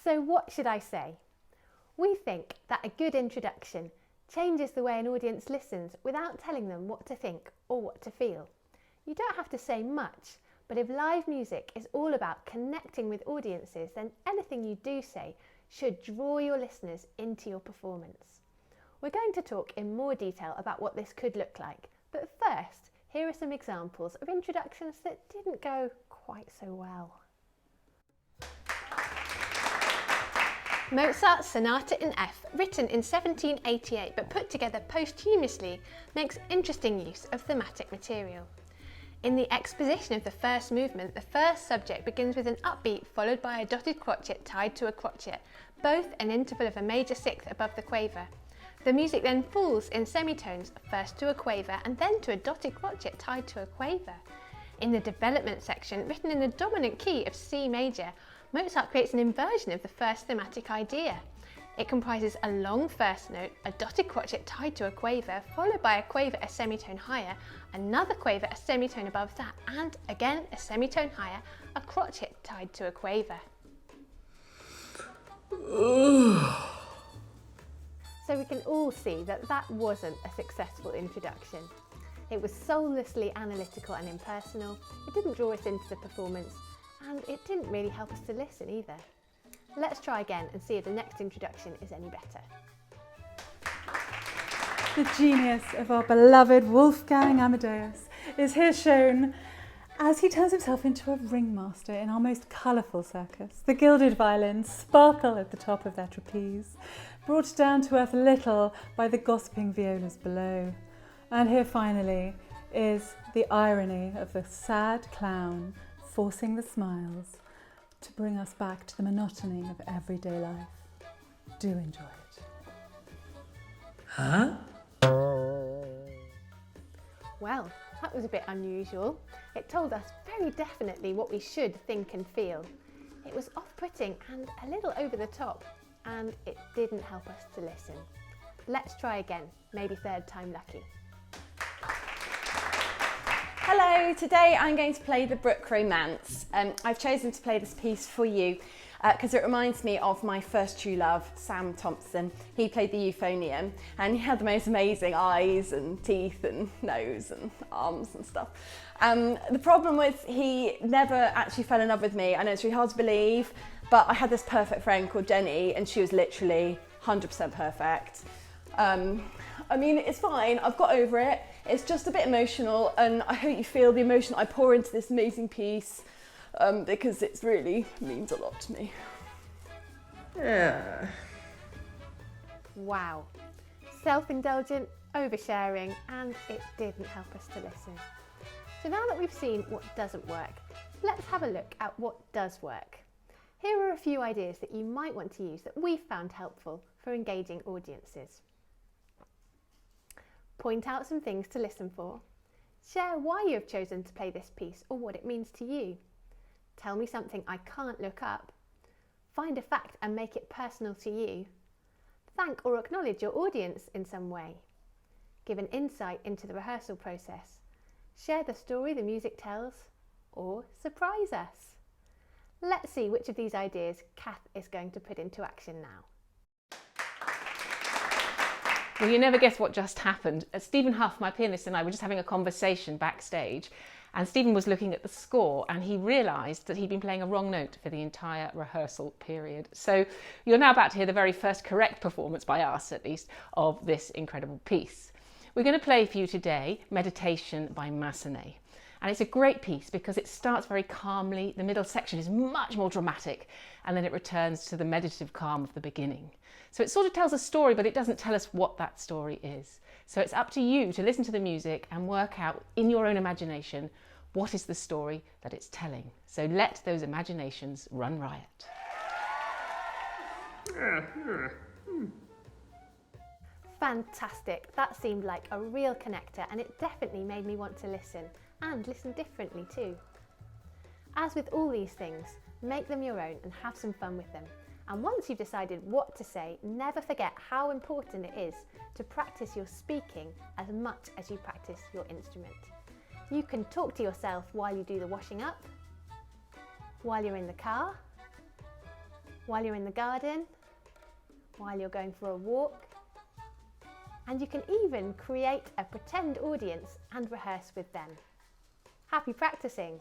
So what should I say? We think that a good introduction changes the way an audience listens without telling them what to think or what to feel. You don't have to say much, but if live music is all about connecting with audiences, then anything you do say should draw your listeners into your performance. We're going to talk in more detail about what this could look like, but first, here are some examples of introductions that didn't go quite so well. Mozart's Sonata in F, written in 1788 but put together posthumously, makes interesting use of thematic material. In the exposition of the first movement, the first subject begins with an upbeat followed by a dotted crotchet tied to a crotchet, both an interval of a major sixth above the quaver. The music then falls in semitones, first to a quaver and then to a dotted crotchet tied to a quaver. In the development section, written in the dominant key of C major, Mozart creates an inversion of the first thematic idea. It comprises a long first note, a dotted crotchet tied to a quaver, followed by a quaver a semitone higher, another quaver a semitone above that, and again a semitone higher, a crotchet tied to a quaver. So we can all see that that wasn't a successful introduction. It was soullessly analytical and impersonal, it didn't draw us into the performance, and it didn't really help us to listen either. Let's try again and see if the next introduction is any better. The genius of our beloved Wolfgang Amadeus is here shown as he turns himself into a ringmaster in our most colourful circus. The gilded violins sparkle at the top of their trapeze, brought down to earth a little by the gossiping violas below. And here finally is the irony of the sad clown forcing the smiles to bring us back to the monotony of everyday life. Do enjoy it. Huh? Well, that was a bit unusual. It told us very definitely what we should think and feel. It was off-putting and a little over the top, and it didn't help us to listen. Let's try again, maybe third time lucky. Hello, today I'm going to play the Brook Romance. I've chosen to play this piece for you because it reminds me of my first true love, Sam Thompson. He played the euphonium and he had the most amazing eyes and teeth and nose and arms and stuff. The problem was he never actually fell in love with me. I know it's really hard to believe, but I had this perfect friend called Jenny and she was literally 100% perfect. I mean, it's fine, I've got over it. It's just a bit emotional and I hope you feel the emotion I pour into this amazing piece because it really means a lot to me. Yeah. Wow. Self-indulgent, oversharing, and it didn't help us to listen. So now that we've seen what doesn't work, let's have a look at what does work. Here are a few ideas that you might want to use that we've found helpful for engaging audiences. Point out some things to listen for. Share why you have chosen to play this piece or what it means to you. Tell me something I can't look up. Find a fact and make it personal to you. Thank or acknowledge your audience in some way. Give an insight into the rehearsal process. Share the story the music tells, or surprise us. Let's see which of these ideas Kath is going to put into action now. Well, you never guess what just happened. Stephen Huff, my pianist, and I were just having a conversation backstage, and Stephen was looking at the score and he realised that he'd been playing a wrong note for the entire rehearsal period. So you're now about to hear the very first correct performance, by us at least, of this incredible piece. We're going to play for you today Meditation by Massenet. And it's a great piece because it starts very calmly, the middle section is much more dramatic, and then it returns to the meditative calm of the beginning. So it sort of tells a story, but it doesn't tell us what that story is. So it's up to you to listen to the music and work out in your own imagination what is the story that it's telling. So let those imaginations run riot. Fantastic, that seemed like a real connector and it definitely made me want to listen, and listen differently too. As with all these things, make them your own and have some fun with them. And once you've decided what to say, never forget how important it is to practice your speaking as much as you practice your instrument. You can talk to yourself while you do the washing up, while you're in the car, while you're in the garden, while you're going for a walk, and you can even create a pretend audience and rehearse with them. Happy practicing!